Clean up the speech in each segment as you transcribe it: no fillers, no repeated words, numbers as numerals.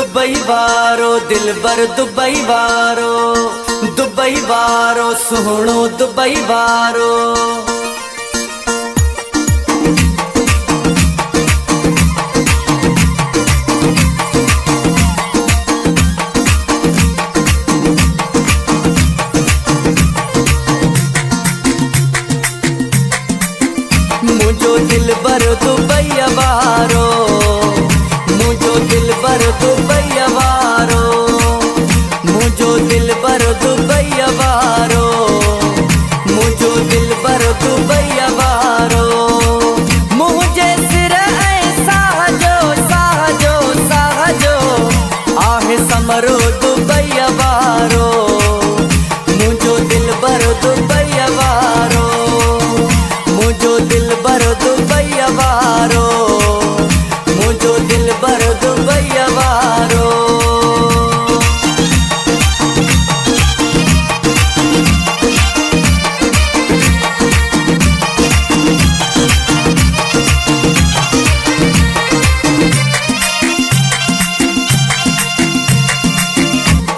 Dubai वारो दिलबर Dubai वारो सुहणो Dubai वारो। मुझो दिलबर दुबई वारो, मुझो दिलबर दुबई वारो, मुझो दिलबर दुबई वारो, मुझो दिलबर दुबई वारो। मुझे सिर साहजो साहजो साहजो आहे समरो दुबई वारो, मुझो दिलबर दुबई वारो, मुझो दिलबर दुबई वारो, मुझो दिलबर दुबई वारो।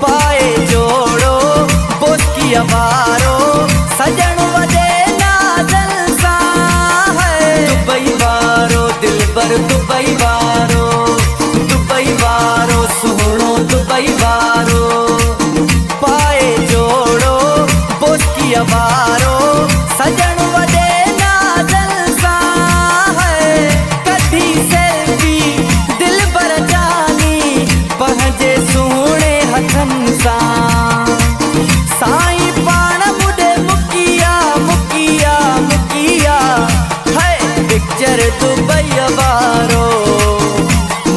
पाए जोड़ो बोस्किया वारो सजन वजे नाजल सा है। दुबई वारो दिलबर दुबई वारो, दुबई वारो सुहणो दुबई वारो। पाए जोड़ो बोस्किया वारो सजन वजे नाजल सा है। कभी सेल्फी दिलबर जानी पंहिंजे सुहिणे हथनि सां। साईं पाण मुॾे मुकिया मुकिया मुकिया है पिक्चर दुबई वारो,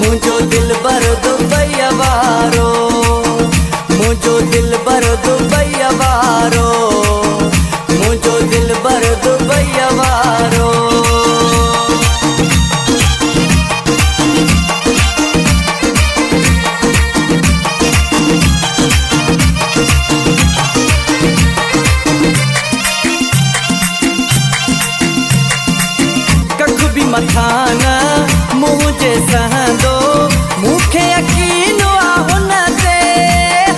मुझो दिलबर दुबई वारो, मुझो दिलबर दुबई वारो, मुझो दिलबर दुबई वारो। कख भी मथान मुझे सहंदो मूंखे यकीन हुन ते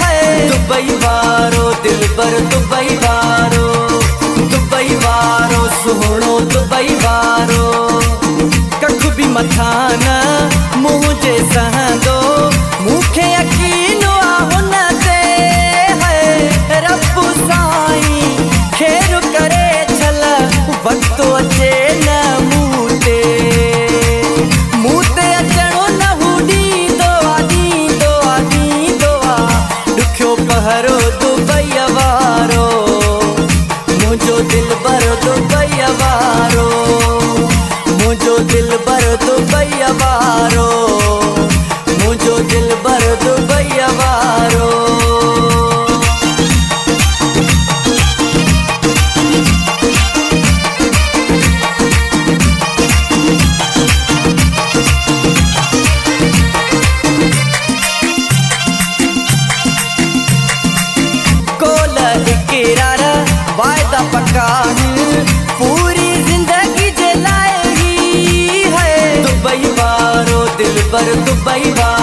है। दुबई वारो दिलबर दुबई वारो, दुबई वारो सुहणो दुबई वारो। कख भी मथान मुझे सहंदो मूंखे यकीन हुन ते है। रब साईं खेर करे छल वक्त अचे न मूं ते अचणो न हू ॾींदो आहे ॾुखियो पहरो दुबई वारो, मुझो दिलबर दुबई वारो, मुझो दिलबर दुबई वारो, मुझो दिलबर दुबई वारो। वायदा पक्का पूरी जिंदगी जे लाए ही है। दुबई वारो दिलबर दुबई वारो।